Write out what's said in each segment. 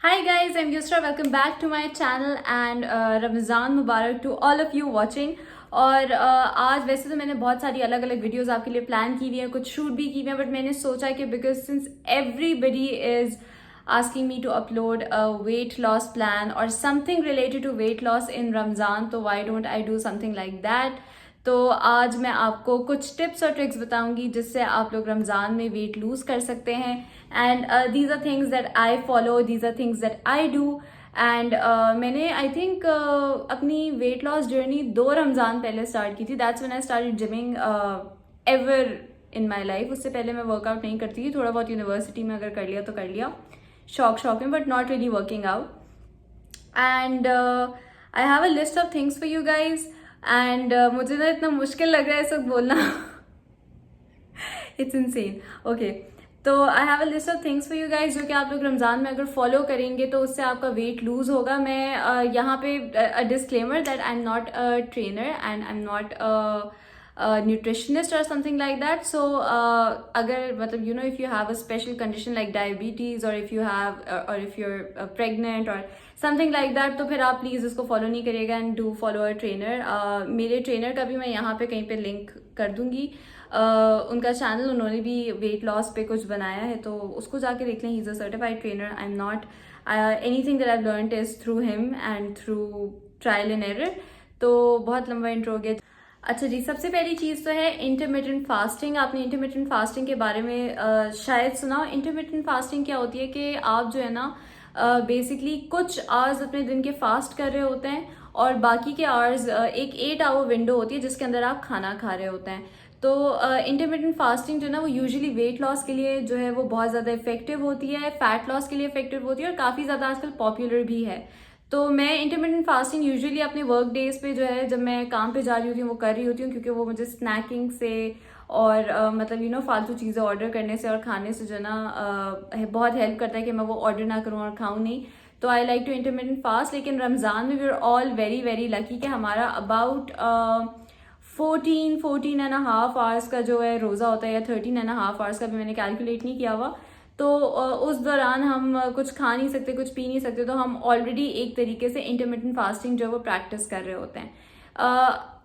Hi guys, I'm Yusra. Welcome back to my channel and Ramzan Mubarak to all of you watching. और आज वैसे तो मैंने बहुत सारी अलग अलग वीडियोस आपके लिए प्लान की हुई है, कुछ शूट भी की हुई है, बट मैंने सोचा कि because since everybody is asking me to upload a weight loss plan or something related to weight loss in Ramzan, तो why don't I do something like that. तो आज मैं आपको कुछ टिप्स और ट्रिक्स बताऊंगी जिससे आप लोग रमज़ान में वेट लूज कर सकते हैं. And these are things that I follow, these are things that I do. And मैंने आई थिंक अपनी वेट लॉस जर्नी 2 रमज़ान पहले स्टार्ट की थी. That's when I started gyming ever in my life. उससे पहले मैं वर्कआउट नहीं करती थी. थोड़ा बहुत यूनिवर्सिटी में अगर कर लिया तो कर लिया, शौक में, but not really working out. And I have a list of things for you guys. And मुझे ना इतना मुश्किल लग रहा है सब बोलना. It's insane. ओके, तो I have a list of things for you guys जो कि आप लोग रमज़ान में अगर फॉलो करेंगे तो उससे आपका वेट लूज होगा. मैं यहाँ पे a disclaimer that I am not a trainer and I am not nutritionist or something like that. So अगर मतलब you know if you have a special condition like diabetes or if you have or if you're pregnant or something like that, तो फिर आप please इसको follow नहीं करिएगा and do follow a trainer. मेरे trainer का भी मैं यहाँ पे कहीं पे लिंक कर दूंगी. उनका चैनल, उन्होंने भी वेट लॉस पे कुछ बनाया है तो उसको जाके देख लें. He is a certified trainer. I am not anything that I learned is through him and through trial and error. तो बहुत लंबा इंट्रो हो गया. अच्छा जी, सबसे पहली चीज़ तो है इंटरमिटेंट फास्टिंग. आपने इंटरमिटेंट फास्टिंग के बारे में शायद सुना हो. इंटरमिटेंट फास्टिंग क्या होती है कि आप जो है ना बेसिकली कुछ आवर्स अपने दिन के फास्ट कर रहे होते हैं और बाकी के आवर्स एक 8 आवर विंडो होती है जिसके अंदर आप खाना खा रहे होते हैं. तो इंटरमिटेंट फास्टिंग जो है ना वो यूजुअली वेट लॉस के लिए जो है वो बहुत ज़्यादा इफेक्टिव होती है, फैट लॉस के लिए इफेक्टिव होती है और काफ़ी ज़्यादा आजकल पॉपुलर भी है. तो मैं इंटरमिटेंट फास्टिंग यूजुअली अपने वर्क डेज पे जो है जब मैं काम पे जा रही होती हूँ वो कर रही होती हूँ, क्योंकि वो मुझे स्नैकिंग से और मतलब फालतू चीज़ें ऑर्डर करने से और खाने से जो है ना बहुत हेल्प करता है कि मैं वो ऑर्डर ना करूँ और खाऊँ नहीं. तो I like to intermittent fast. लेकिन रमज़ान में we are all very very lucky कि हमारा अबाउट 14.5 आवर्स का जो है रोज़ा होता है, या 13.5 आवर्स का भी मैंने कैलकुलेट नहीं किया हुआ. तो उस दौरान हम कुछ खा नहीं सकते, कुछ पी नहीं सकते. तो हम ऑलरेडी एक तरीके से इंटरमिटेंट फास्टिंग जो है वो प्रैक्टिस कर रहे होते हैं.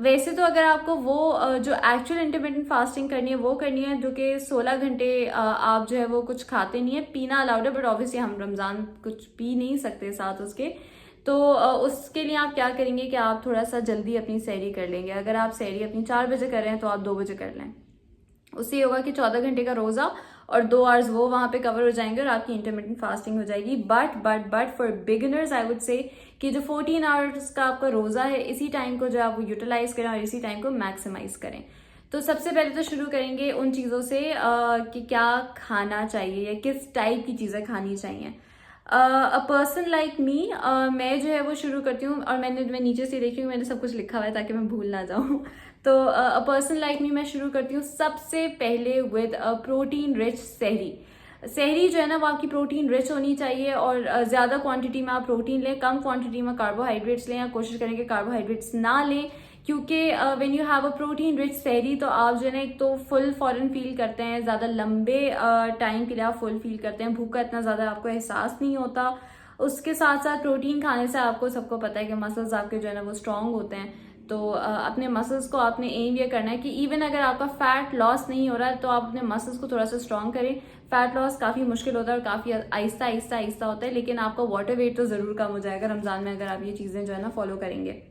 वैसे तो अगर आपको वो जो एक्चुअल इंटरमिटेंट फास्टिंग करनी है वो करनी है जो कि 16 घंटे आप जो है वो कुछ खाते नहीं है. पीना अलाउड है बट ऑब्वियसली हम रमज़ान कुछ पी नहीं सकते साथ उसके. तो उसके लिए आप क्या करेंगे कि आप थोड़ा सा जल्दी अपनी सैरी कर लेंगे. अगर आप सैरी अपनी 4 बजे कर रहे हैं तो आप 2 बजे कर लें. उससे ये होगा कि 14 घंटे का रोज़ा और 2 आवर्स वो वहाँ पे कवर हो जाएंगे और आपकी इंटरमिटेंट फास्टिंग हो जाएगी. But for beginners I would say कि जो 14 आवर्स का आपका रोज़ा है इसी टाइम को जो आप वो यूटिलाइज करें और इसी टाइम को मैक्सिमाइज करें. तो सबसे पहले तो शुरू करेंगे उन चीज़ों से कि क्या खाना चाहिए या किस टाइप की चीज़ें खानी चाहिए. अ पर्सन लाइक मी, मैं जो है वो शुरू करती हूँ और मैं नीचे से देखी हूँ, मैंने सब कुछ लिखा हुआ है ताकि मैं भूल ना जाऊँ. तो अ पर्सन लाइक मी, मैं शुरू करती हूँ सबसे पहले विद अ प्रोटीन रिच सहरी. सहरी जो है ना वो आपकी प्रोटीन रिच होनी चाहिए और ज़्यादा क्वांटिटी में आप प्रोटीन लें, कम क्वांटिटी में कार्बोहाइड्रेट्स लें, या कोशिश करें कि कार्बोहाइड्रेट्स ना लें. क्योंकि when you have a protein rich सहरी तो आप जो है ना एक तो फुल फॉरन फील करते हैं, ज़्यादा लंबे टाइम के लिए आप फुल फील करते हैं, भूख का इतना ज़्यादा आपको एहसास नहीं होता. उसके साथ साथ प्रोटीन खाने से आपको सबको पता है कि मसल्स आपके जो है ना वो स्ट्रांग होते हैं. तो अपने मसल्स को आपने एम ये करना है कि इवन अगर आपका फैट लॉस नहीं हो रहा है तो आप अपने मसल्स को थोड़ा सा स्ट्रांग करें. फैट लॉस काफ़ी मुश्किल होता है और काफ़ी आहिस्ता आहिस्ता आहिस्ता होता है, लेकिन आपका वाटर वेट तो ज़रूर कम हो जाएगा रमज़ान में अगर आप ये चीज़ें जो है ना फॉलो करेंगे.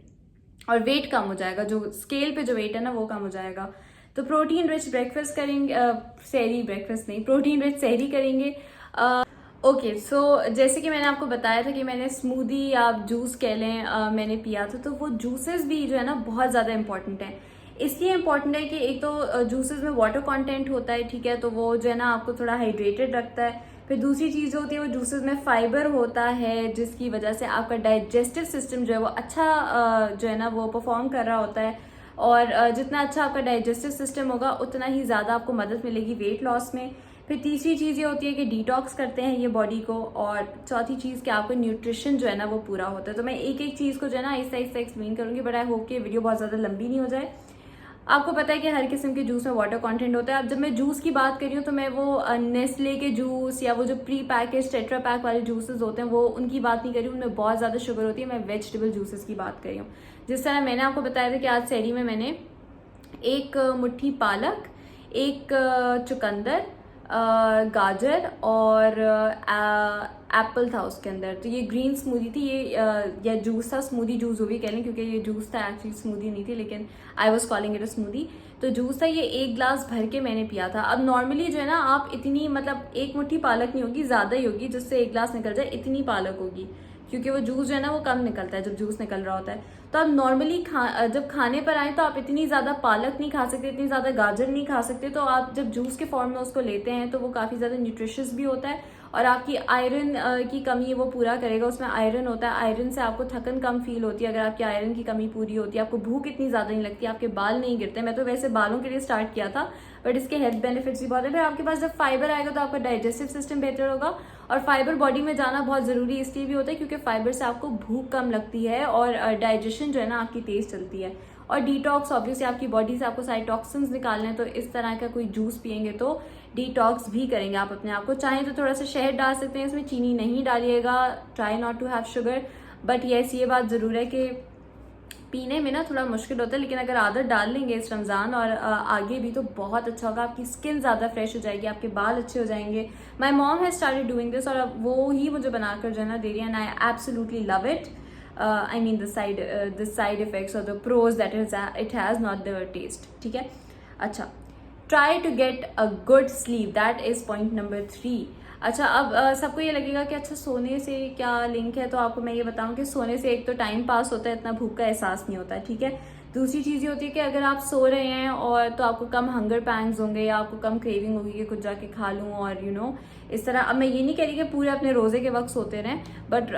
और वेट कम हो जाएगा, जो स्केल पे जो वेट है ना वो कम हो जाएगा. तो प्रोटीन रिच ब्रेकफास्ट करेंगे, सहरी ब्रेकफास्ट नहीं, प्रोटीन रिच सहरी करेंगे. ओके, सो जैसे कि मैंने आपको बताया था कि मैंने स्मूदी या आप जूस कह लें मैंने पिया था. तो वो जूसेस भी जो है ना बहुत ज़्यादा इंपॉर्टेंट है. इसलिए इंपॉर्टेंट है कि एक तो जूसेस में वाटर कंटेंट होता है, ठीक है, तो वो जो है ना आपको थोड़ा हाइड्रेटेड रखता है. फिर दूसरी चीज़ जो होती है वो जूसेस में फाइबर होता है जिसकी वजह से आपका डाइजेस्टिव सिस्टम जो है वो अच्छा जो है ना वो परफॉर्म कर रहा होता है. और जितना अच्छा आपका डाइजेस्टिव सिस्टम होगा उतना ही ज़्यादा आपको मदद मिलेगी वेट लॉस में. फिर तीसरी चीज़ ये होती है कि डिटॉक्स करते हैं ये बॉडी को. और चौथी चीज़ कि आपका न्यूट्रिशन जो है ना वो पूरा होता है. तो मैं एक एक चीज़ को जो है ना आहिस्ता आहिस्ता एक्सप्लेन करूँगी, बट आई होप कि वीडियो बहुत ज़्यादा लंबी नहीं हो जाए. आपको पता है कि हर किस्म के जूस में वाटर कंटेंट होता है। अब जब मैं जूस की बात कर रही हूँ तो मैं वो नेस्ले के जूस या वो जो प्री पैकेज टेट्रा पैक वाले जूसेस होते हैं वो उनकी बात नहीं कर रही हूँ, उनमें बहुत ज़्यादा शुगर होती है। मैं वेजिटेबल जूसेस की बात कर रही हूँ। जिस तरह मैंने आपको बताया था कि आज सहरी में मैंने एक मुट्ठी पालक, एक चुकंदर, गाजर और एप्पल था उसके अंदर, तो ये ग्रीन स्मूदी थी। ये या जूस था, स्मूदी जूस वो भी कह लें क्योंकि ये जूस था, एक्चुअली स्मूदी नहीं थी, लेकिन I was calling it a smoothie. तो जूस था, ये 1 गिलास भर के मैंने पिया था। अब नॉर्मली जो है ना, आप इतनी मतलब एक मुट्ठी पालक नहीं होगी, ज़्यादा ही होगी, जिससे 1 गिलास निकल जाए इतनी पालक होगी, क्योंकि वो जूस जो है ना वो कम निकलता है जब जूस निकल रहा होता है। तो आप नॉर्मली जब खाने पर आए तो आप इतनी ज़्यादा पालक नहीं खा सकते, इतनी ज़्यादा गाजर नहीं खा सकते। तो आप जब जूस के फॉर्म में उसको लेते हैं तो वो काफ़ी ज़्यादा न्यूट्रिशियस भी होता है और आपकी आयरन की कमी वो पूरा करेगा। उसमें आयरन होता है, आयरन से आपको थकन कम फील होती है। अगर आपकी आयरन की कमी पूरी होती है, आपको भूख इतनी ज़्यादा नहीं लगती, आपके बाल नहीं गिरते। मैं तो वैसे बालों के लिए स्टार्ट किया था, बट इसके हेल्थ बेनिफिट्स भी बहुत है। फिर आपके पास जब फाइबर आएगा तो आपका डाइजेस्टिव सिस्टम बेहतर होगा। और फाइबर बॉडी में जाना बहुत ज़रूरी इसलिए भी होता है क्योंकि फाइबर से आपको भूख कम लगती है और डाइजेशन जो है ना आपकी तेज चलती है। और डिटॉक्स, ऑब्वियसली आपकी बॉडी से आपको सारे टॉक्सिन्स निकालने हैं, तो इस तरह का कोई जूस पियेंगे तो डिटॉक्स भी करेंगे आप अपने आप को। चाहें तो थोड़ा सा शहद डाल सकते हैं, इसमें चीनी नहीं डालिएगा, try not to have sugar. But yes, ये बात ज़रूर है कि पीने में ना थोड़ा मुश्किल होता है, लेकिन अगर आदत डाल लेंगे इस रमज़ान और आगे भी तो बहुत अच्छा होगा। आपकी स्किन ज़्यादा फ्रेश हो जाएगी, आपके बाल अच्छे हो जाएंगे। My mom has started doing this और अब वो ही मुझे बनाकर जो है ना दे रही है, and I absolutely love it. I mean the side effects or the pros that it has, not the taste. ठीक है, अच्छा, try to get a good sleep, that is point number 3। अच्छा, अब सबको ये लगेगा कि अच्छा सोने से क्या लिंक है, तो आपको मैं ये बताऊं कि सोने से एक तो टाइम पास होता है, इतना भूख का एहसास नहीं होता है, ठीक है। दूसरी चीज़ ये होती है कि अगर आप सो रहे हैं और तो आपको कम हंगर पैंग्स होंगे या आपको कम क्रेविंग होगी कि कुछ जाके खा लूँ और इस तरह। अब मैं ये नहीं कह रही कि पूरे अपने रोज़े के वक्त सोते रहें, बट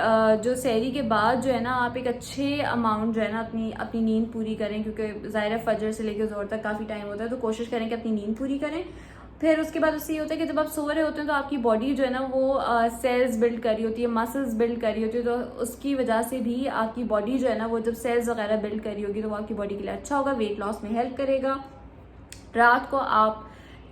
जो सहरी के बाद जो है ना आप एक अच्छे अमाउंट जो है ना अपनी नींद पूरी करें, क्योंकि ज़ाहिर फजर से लेकर जोर तक काफ़ी टाइम होता है, तो कोशिश करें कि अपनी नींद पूरी करें। फिर उसके बाद उससे ये होता है कि जब आप सो रहे होते हैं तो आपकी बॉडी जो है ना वो सेल्स बिल्ड कर रही होती है, मसल्स बिल्ड कर रही होती है, तो उसकी वजह से भी आपकी बॉडी जो है ना वो जब सेल्स वगैरह बिल्ड कर रही होगी तो वो आपकी बॉडी के लिए अच्छा होगा, वेट लॉस में हेल्प करेगा। रात को आप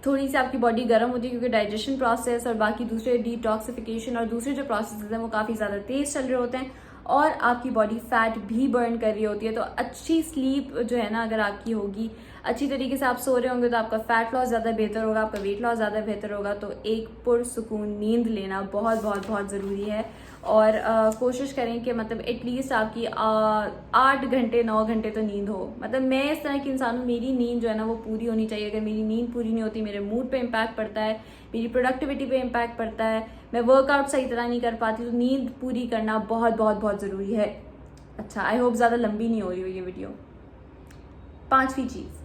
थोड़ी सी आपकी बॉडी गर्म होती है क्योंकि डाइजेशन प्रोसेस और बाकी दूसरे डिटॉक्सिफिकेशन और दूसरे जो प्रोसेस हैं वो काफ़ी ज़्यादा तेज़ चल रहे होते हैं और आपकी बॉडी फैट भी बर्न कर रही होती है। तो अच्छी स्लीप जो है ना अगर आपकी होगी, अच्छी तरीके से आप सो रहे होंगे तो आपका फैट लॉस ज़्यादा बेहतर होगा, आपका वेट लॉस ज़्यादा बेहतर होगा। तो एक पुरसुकून नींद लेना बहुत बहुत बहुत ज़रूरी है और कोशिश करें कि मतलब एटलीस्ट आपकी 8 घंटे 9 घंटे तो नींद हो। मतलब मैं इस तरह की इंसान हूँ, मेरी नींद जो है ना वो पूरी होनी चाहिए। अगर मेरी नींद पूरी नहीं होती, मेरे मूड पे इम्पैक्ट पड़ता है, मेरी प्रोडक्टिविटी पे इम्पैक्ट पड़ता है, मैं वर्कआउट सही तरह नहीं कर पाती। तो नींद पूरी करना बहुत बहुत बहुत ज़रूरी है। अच्छा, आई होप ज़्यादा लंबी नहीं हो रही हो ये वीडियो। 5वीं चीज़,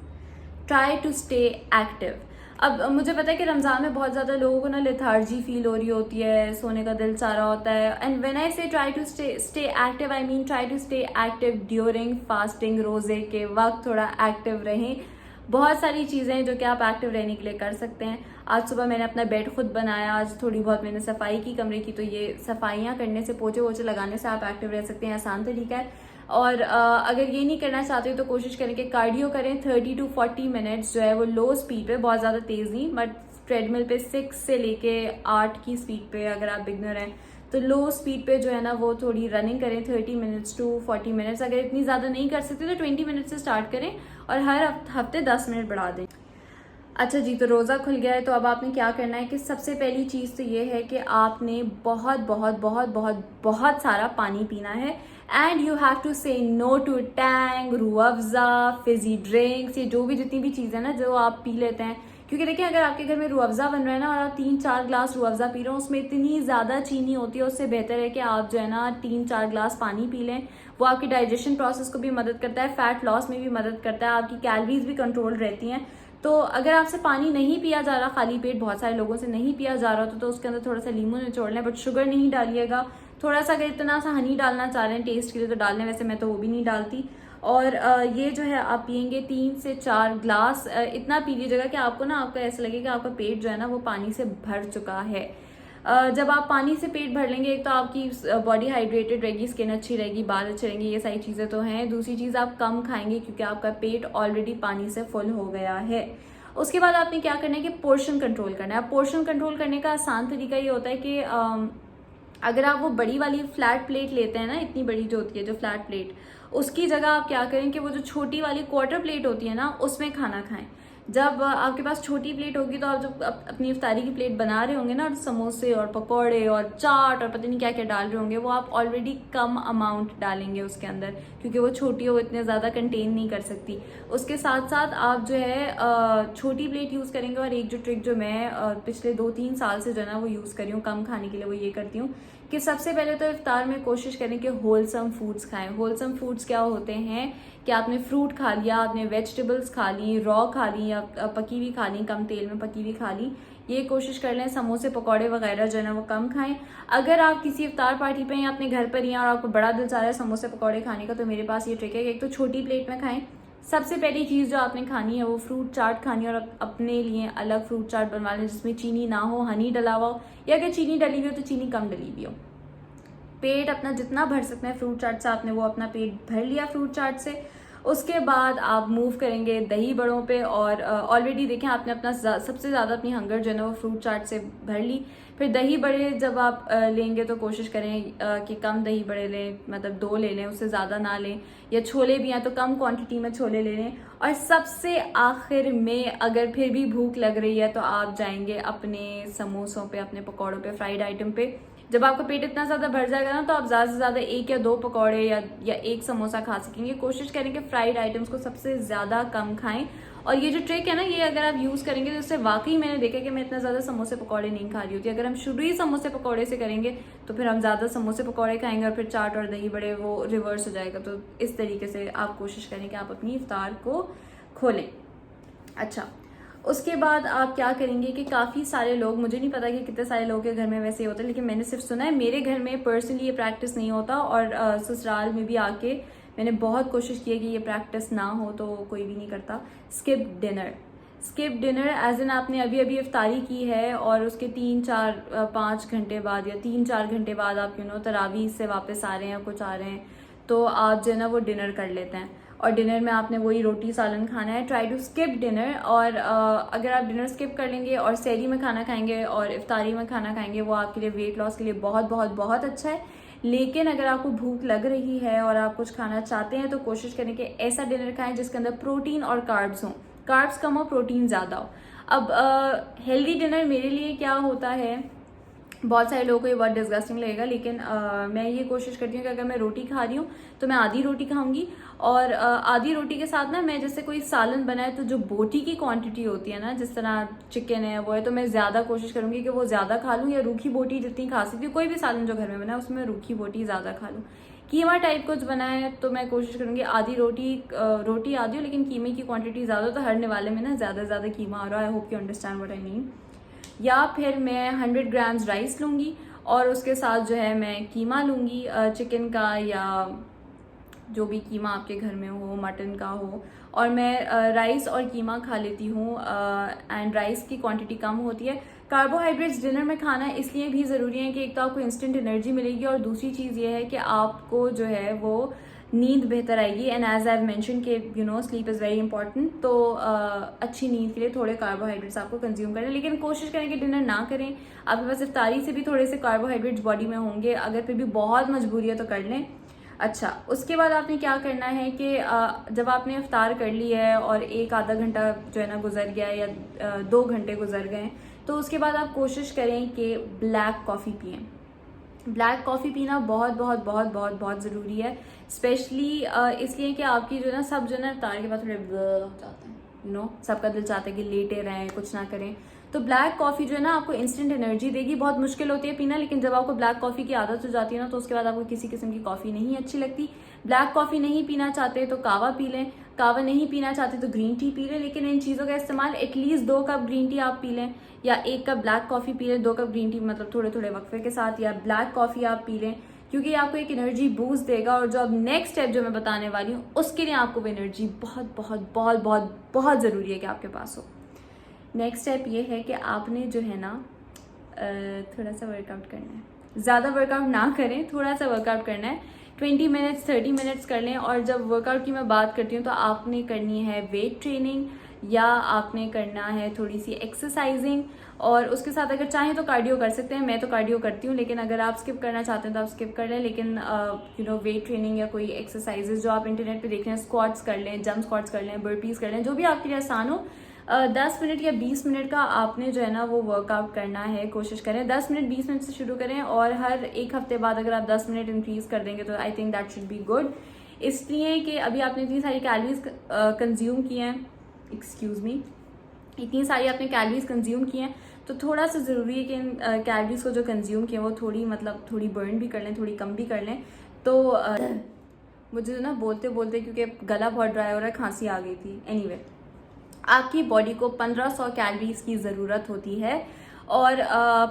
ट्राई टू स्टे एक्टिव। अब मुझे पता है कि रमज़ान में बहुत ज़्यादा लोगों को ना लेथार्जी फील हो रही होती है, सोने का दिल चाह रहा होता है। And when I say try to stay active, I mean try to stay active during fasting, रोज़े के वक्त थोड़ा एक्टिव रहें। बहुत सारी चीज़ें हैं जो कि आप एक्टिव रहने के लिए कर सकते हैं। आज सुबह मैंने अपना बेड खुद बनाया, आज थोड़ी बहुत मैंने सफाई की कमरे की, तो ये सफाइयाँ करने से, पोछे वोछे लगाने से आप एक्टिव रह सकते हैं, आसान तरीका है। और अगर ये नहीं करना चाहते हो तो कोशिश करें कि कार्डियो करें 30 to 40 मिनट्स जो है वो लो स्पीड पे, बहुत ज़्यादा तेज़ नहीं, बट ट्रेडमिल पे 6 से लेके 8 की स्पीड पे अगर आप बिगनर हैं तो लो स्पीड पे जो है ना वो थोड़ी रनिंग करें 30 मिनट्स to 40 मिनट्स। अगर इतनी ज़्यादा नहीं कर सकते तो 20 मिनट से स्टार्ट करें और हर हफ्ते 10 मिनट बढ़ा दें। अच्छा जी, तो रोज़ा खुल गया है तो अब आपने क्या करना है कि सबसे पहली चीज़ तो ये है कि आपने बहुत बहुत बहुत बहुत बहुत सारा पानी पीना है। एंड यू हैव टू से no to Tang, Rooh Afza, Fiji drinks, ये जो भी जितनी भी चीज़ें ना जो आप पी लेते हैं। क्योंकि देखिए अगर आपके घर में रूह अफ़ज़ा बन रहा है ना और आप 3-4 ग्लास रूह अफ़ज़ा पी रहे हो, उसमें इतनी ज़्यादा चीनी होती है, उससे बेहतर है कि आप जो है ना 3-4 ग्लास पानी पी लें। वो आपकी डाइजेशन प्रोसेस को भी मदद करता है, फैट लॉस में भी मदद करता है, आपकी कैलोरीज भी कंट्रोल रहती हैं। तो अगर आपसे पानी नहीं पिया जा रहा, खाली पेट बहुत सारे लोगों से नहीं पिया जा रहा तो उसके अंदर थोड़ा सा लीमू निचोड़ लें, बट शुगर नहीं डालिएगा। थोड़ा सा अगर इतना सा हनी डालना चाह रहे हैं टेस्ट के लिए तो डाल लें, वैसे मैं तो वो भी नहीं डालती। और ये जो है आप पियेंगे 3 से 4 ग्लास, इतना पी लीजिएगा कि आपको ना आपका ऐसा लगे कि आपका पेट जो है ना वो पानी से भर चुका है। जब आप पानी से पेट भर लेंगे, एक तो आपकी बॉडी हाइड्रेटेड रहेगी, स्किन अच्छी रहेगी, बाल अच्छे रहेंगे, ये सारी चीज़ें तो हैं। दूसरी चीज़, आप कम खाएंगे क्योंकि आपका पेट ऑलरेडी पानी से फुल हो गया है। उसके बाद आपने क्या करना है कि पोर्शन कंट्रोल करना है। पोर्शन कंट्रोल करने का आसान तरीका ये होता है कि अगर आप वो बड़ी वाली फ्लैट प्लेट लेते हैं ना, इतनी बड़ी जो होती है जो फ्लैट प्लेट, उसकी जगह आप क्या करें कि वो जो छोटी वाली क्वार्टर प्लेट होती है ना, उसमें खाना खाएं। जब आपके पास छोटी प्लेट होगी तो आप जब अपनी इफ्तारी की प्लेट बना रहे होंगे ना, और समोसे और पकौड़े और चाट और पता नहीं क्या क्या डाल रहे होंगे, वो आप ऑलरेडी कम अमाउंट डालेंगे उसके अंदर, क्योंकि वो छोटी हो, इतने ज़्यादा कंटेन नहीं कर सकती। उसके साथ साथ आप जो है छोटी प्लेट यूज़ करेंगे। और एक जो ट्रिक जो मैं पिछले 2-3 साल से जो है ना वो यूज़ कर रही हूँ कम खाने के लिए, वो ये करती हूँ कि सबसे पहले तो इफ्तार में कोशिश करें कि होलसम फूड्स खाएं। होलसम फूड्स क्या होते हैं कि आपने फ्रूट खा लिया, आपने वेजिटेबल्स खा ली, रॉ खा ली या पकी हुई खा ली, कम तेल में पकी हुई खा ली, ये कोशिश कर लें। समोसे पकौड़े वगैरह जो है ना वो कम खाएं। अगर आप किसी इफ्तार पार्टी पे या अपने घर पर ही हैं और आपको बड़ा दिल चाह रहा है समोसे पकौड़े खाने का, तो मेरे पास ये ट्रिक है कि एक तो छोटी प्लेट में खाएं। सबसे पहली चीज़ जो आपने खानी है वो फ्रूट चाट खानी है, और अपने लिए अलग फ्रूट चाट बनवा लें जिसमें चीनी ना हो, हनी डला हुआ हो, या अगर चीनी डली हुई हो तो चीनी कम डली हुई हो। पेट अपना जितना भर सकते हैं फ्रूट चाट से, आपने वो अपना पेट भर लिया फ्रूट चाट से। उसके बाद आप मूव करेंगे दही बड़ों पे, और ऑलरेडी देखें आपने अपना सबसे ज़्यादा अपनी हंगर जो है ना वो फ्रूट चाट से भर ली। फिर दही बड़े जब आप लेंगे तो कोशिश करें कि कम दही बड़े लें, मतलब 2 ले लें, उससे ज़्यादा ना लें। या छोले भी हैं तो कम क्वांटिटी में छोले ले लें। और सबसे आखिर में अगर फिर भी भूख लग रही है तो आप जाएंगे अपने समोसों पे, अपने पकौड़ों पे, फ्राइड आइटम पे। जब आपका पेट इतना ज़्यादा भर जाएगा ना तो आप ज़्यादा से ज़्यादा 1 या 2 पकौड़े या 1 समोसा खा सकेंगे। कोशिश करें कि फ्राइड आइटम्स को सबसे ज़्यादा कम खाएं। और ये जो ट्रिक है ना, ये अगर आप यूज़ करेंगे तो इससे वाकई मैंने देखा कि मैं इतना ज़्यादा समोसे पकौड़े नहीं खा रही होती। अगर हम शुरू ही समोसे पकौड़े से करेंगे तो फिर हम ज़्यादा समोसे पकौड़े खाएंगे और फिर चाट और दही बड़े वो रिवर्स हो जाएगा। तो इस तरीके से आप कोशिश करें कि आप अपनी इफ्तार को खोलें। अच्छा, उसके बाद आप क्या करेंगे कि काफ़ी सारे लोग, मुझे नहीं पता कि कितने सारे लोगों के घर में वैसे होता है, लेकिन मैंने सिर्फ सुना है, मेरे घर में पर्सनली ये प्रैक्टिस नहीं होता। और ससुराल में भी आके मैंने बहुत कोशिश की है कि ये प्रैक्टिस ना हो, तो कोई भी नहीं करता। Skip dinner. Skip dinner as in आपने अभी अभी इफ्तारी की है और उसके 3-4-5 घंटे बाद या 3-4 घंटे बाद आप तरावी से वापस आ रहे हैं या कुछ आ रहे हैं, तो आप जो है ना वो डिनर कर लेते हैं। और डिनर में आपने वही रोटी सालन खाना है। Try to skip dinner. और अगर आप डिनर स्किप कर लेंगे और सहरी में खाना खाएंगे और इफ्तारी में खाना खाएंगे, वो आपके लिए वेट लॉस के लिए बहुत बहुत बहुत अच्छा है। लेकिन अगर आपको भूख लग रही है और आप कुछ खाना चाहते हैं तो कोशिश करें कि ऐसा डिनर खाएं जिसके अंदर प्रोटीन और कार्ब्स हों। कार्ब्स कम हो, प्रोटीन ज़्यादा हो। अब हेल्दी डिनर मेरे लिए क्या होता है, बहुत सारे लोगों को ये बहुत डिस्गस्टिंग लगेगा, लेकिन मैं ये कोशिश करती हूँ कि अगर मैं रोटी खा रही हूँ तो मैं आधी रोटी खाऊंगी। और आधी रोटी के साथ ना मैं जैसे कोई सालन बनाए तो जो बोटी की क्वांटिटी होती है ना, जिस तरह चिकन है वो है, तो मैं ज़्यादा कोशिश करूँगी कि वो ज़्यादा खा लूँ, या रूखी बोटी जितनी खा सकती हूँ, कोई भी सालन जो घर में बना है उसमें रूखी बोटी ज़्यादा खा लूँ। कीमा टाइप कुछ बनाए तो मैं कोशिश करूँगी आधी रोटी आधी हो, लेकिन कीमे की क्वांटिटी ज़्यादा हो, तो हर निवाले में ना ज़्यादा ज़्यादा कीमा आ रहा है। I hope you understand what I mean. या फिर मैं 100 ग्राम्स राइस लूँगी और उसके साथ जो है मैं कीमा लूँगी चिकन का, या जो भी कीमा आपके घर में हो, मटन का हो, और मैं राइस और कीमा खा लेती हूँ। एंड राइस की क्वांटिटी कम होती है। कार्बोहाइड्रेट्स डिनर में खाना इसलिए भी ज़रूरी है कि एक तो आपको इंस्टेंट एनर्जी मिलेगी, और दूसरी चीज़ ये है कि आपको जो है वो नींद बेहतर आएगी। एंड एज आई मेंशन के स्लीप इज़ वेरी इंपॉर्टेंट। तो अच्छी नींद के लिए थोड़े कार्बोहाइड्रेट्स आपको कंज्यूम करें, लेकिन कोशिश करें कि डिनर ना करें। आपके पास इफ्तारी से भी थोड़े से कार्बोहाइड्रेट्स बॉडी में होंगे, अगर फिर भी बहुत मजबूरी है तो कर लें। अच्छा, उसके बाद आपने क्या करना है कि जब आपने इफ्तार कर ली है और 1-आधा घंटा जो है ना गुजर गया है, या 2 घंटे गुजर गए, तो उसके बाद आप कोशिश करें कि ब्लैक कॉफ़ी पिएं। ब्लैक कॉफ़ी पीना बहुत बहुत बहुत बहुत बहुत ज़रूरी है, स्पेशली इसलिए कि आपकी जो है ना सब जो है ना इफ्तार के बाद थोड़े हो जाते हैं, सबका दिल चाहता है कि लेटे रहें, कुछ ना करें। तो ब्लैक कॉफ़ी जो है ना आपको इंस्टेंट एनर्जी देगी। बहुत मुश्किल होती है पीना, लेकिन जब आपको ब्लैक कॉफ़ी की आदत हो जाती है ना, तो उसके बाद आपको किसी किस्म की कॉफ़ी नहीं अच्छी लगती। ब्लैक कॉफ़ी नहीं पीना चाहते तो कावा पी लें, कावा नहीं पीना चाहते तो ग्रीन टी पी लें। लेकिन इन चीज़ों का इस्तेमाल एटलीस्ट 2 कप ग्रीन टी आप पी लें, या 1 कप ब्लैक कॉफ़ी पी लें, 2 कप ग्रीन टी मतलब थोड़े थोड़े वक्फे के साथ, या ब्लैक कॉफ़ी आप पी लें, क्योंकि आपको एक एनर्जी बूस्ट देगा। और जो अब नेक्स्ट स्टेप जो मैं बताने वाली हूँ उसके लिए आपको वो एनर्जी बहुत बहुत बहुत बहुत बहुत ज़रूरी है कि आपके पास हो। नेक्स्ट स्टेप ये है कि आपने जो है ना थोड़ा सा वर्कआउट करना है। ज़्यादा वर्कआउट ना करें, थोड़ा सा वर्कआउट करना है। 20 मिनट्स 30 मिनट्स कर लें। और जब वर्कआउट की मैं बात करती हूँ तो आपने करनी है वेट ट्रेनिंग या आपने करना है थोड़ी सी एक्सरसाइजिंग, और उसके साथ अगर चाहें तो कार्डियो कर सकते हैं। मैं तो कार्डियो करती हूँ, लेकिन अगर आप स्किप करना चाहते हैं तो आप स्किप कर लें। लेकिन वेट ट्रेनिंग या कोई एक्सरसाइजेज जो आप इंटरनेट पे देख रहे हैं, स्क्वाट्स कर लें, जंप स्क्वाट्स कर लें, बर्पीज कर लें, जो भी आपके लिए आसान हो। 10 मिनट या 20 मिनट का आपने जो है ना वो वर्कआउट करना है। कोशिश करें 10 मिनट 20 मिनट से शुरू करें, और हर एक हफ्ते बाद अगर आप 10 मिनट इंक्रीज कर देंगे तो I think that should be good. इसलिए कि अभी आपने इतनी सारी कैलोरीज कंज्यूम की हैं, एक्सक्यूज मी, इतनी सारी आपने कैलोरीज कंज्यूम की हैं, तो थोड़ा सा ज़रूरी है कि इन कैलोरीज को जो कंज्यूम किया वो थोड़ी बर्न भी कर लें, थोड़ी कम भी कर लें। तो मुझे ना बोलते बोलते क्योंकि गला बहुत ड्राई हो रहा है, खांसी आ गई थी। एनीवे, आपकी बॉडी को 1500 कैलोरीज की ज़रूरत होती है, और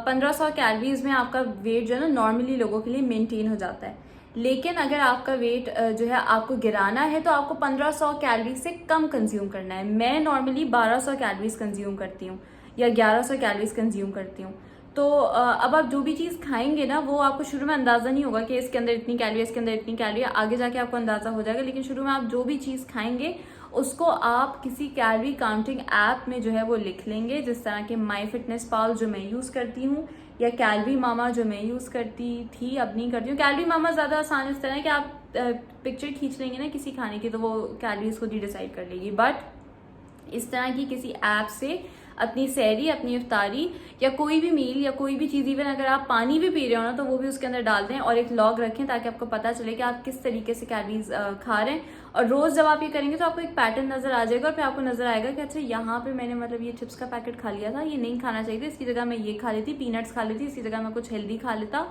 1500 कैलोरीज में आपका वेट जो है ना नॉर्मली लोगों के लिए मेंटेन हो जाता है। लेकिन अगर आपका वेट जो है आपको गिराना है तो आपको 1500 कैलोरीज से कम कंज्यूम करना है। मैं नॉर्मली 1200 कैलोरीज कंज्यूम करती हूँ या 1100 कैलोरीज कंज्यूम करती हूँ। तो अब आप जो भी चीज़ खाएंगे ना वो आपको शुरू में अंदाज़ा नहीं होगा कि इसके अंदर इतनी कैलोरी, इसके अंदर इतनी कैलोरी, आगे जाके आपको अंदाज़ा हो जाएगा। लेकिन शुरू में आप जो भी चीज़ खाएंगे उसको आप किसी कैलोरी काउंटिंग ऐप में जो है वो लिख लेंगे, जिस तरह के माई फिटनेस पाल जो मैं यूज़ करती हूँ, या कैलोरी मामा जो मैं यूज़ करती थी, अब नहीं करती हूँ। कैलोरी मामा ज़्यादा आसान इस तरह है कि आप पिक्चर खींच लेंगे ना किसी खाने की तो वो कैलोरीज खुद ही डिसाइड कर लेगी। बट इस तरह की किसी ऐप से अपनी सहरी, अपनी इफ्तारी या कोई भी मील या कोई भी चीज़, इवन अगर आप पानी भी पी रहे हो ना तो वो भी उसके अंदर डाल दें और एक लॉग रखें, ताकि आपको पता चले कि आप किस तरीके से कैलोरीज खा रहे हैं। और रोज़ जब आप ये करेंगे तो आपको एक पैटर्न नज़र आ जाएगा, और फिर आपको नज़र आएगा कि अच्छा यहाँ पे मैंने मतलब ये चिप्स का पैकेट खा लिया था, ये नहीं खाना चाहिए था, इसकी जगह मैं ये खा लेती, पीनट्स खा लेती, इसकी जगह मैं कुछ हेल्दी खा लेता।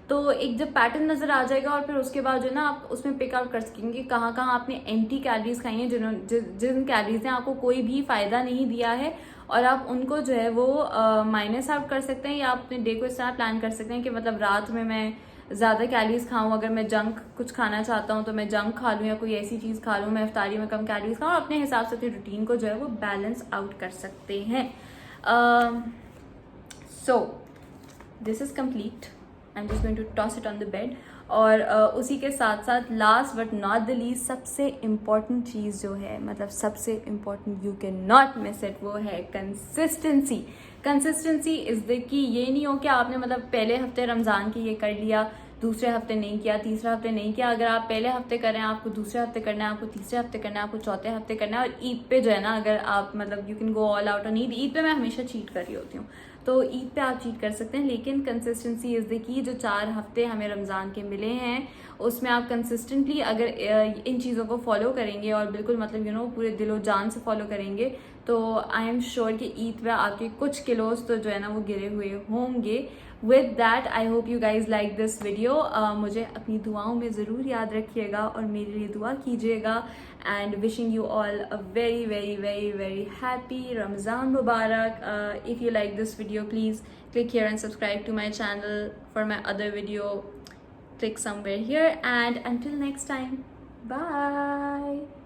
तो एक जब पैटर्न नज़र आ जाएगा, और फिर उसके बाद जो है ना आप उसमें पिक आउट कर सकेंगे कहाँ कहाँ आपने एम्प्टी कैलोरीज खाई हैं, जिन कैलोरीज ने आपको कोई भी फ़ायदा नहीं दिया है, और आप उनको जो है वो माइनस आउट कर सकते हैं। या अपने डे को इस तरह प्लान कर सकते हैं कि मतलब रात में मैं ज़्यादा कैलोरीज खाऊं, अगर मैं जंक कुछ खाना चाहता हूं तो मैं जंक खा लूं या कोई ऐसी चीज़ खा लूं, मैं इफ्तारी में कम कैलोरीज खाऊं, और अपने हिसाब से अपनी रूटीन को जो है वो बैलेंस आउट कर सकते हैं। So this is complete, I am just going to toss it on the bed. और उसी के साथ साथ last but not the least सबसे इम्पॉर्टेंट चीज़ जो है, मतलब सबसे important, you can not miss it, वो है consistency. Consistency is the key. ये नहीं हो कि आपने मतलब पहले हफ्ते रमज़ान की ये कर लिया, दूसरे हफ्ते नहीं किया, तीसरे हफ्ते नहीं किया। अगर आप पहले हफ्ते कर रहे हैं, आपको दूसरे हफ्ते करना है, आपको तीसरे हफ्ते करना है, आपको चौथे हफ्ते करना है। और ईद पे जो है ना, अगर आप मतलब you can go all out on Eid. Eid पे मैं हमेशा चीट कर रही होती हूँ, तो ईद पे आप चीट कर सकते हैं, लेकिन कंसिस्टेंसी इज़ द की। जो 4 हफ्ते हमें रमज़ान के मिले हैं उसमें आप कंसिस्टेंटली अगर इन चीज़ों को फॉलो करेंगे और बिल्कुल मतलब पूरे दिलो जान से फॉलो करेंगे, तो आई एम श्योर कि ईद पे आपके कुछ किलोज तो जो है ना वो गिरे हुए होंगे। With that I hope you guys like this video. मुझे अपनी दुआओं में ज़रूर याद रखिएगा और मेरे लिए दुआ कीजिएगा। And wishing you all a very, very, very, very happy Ramzan Mubarak. If you like this video, please click here and subscribe to my channel for my other video. Click somewhere here, and until next time, bye.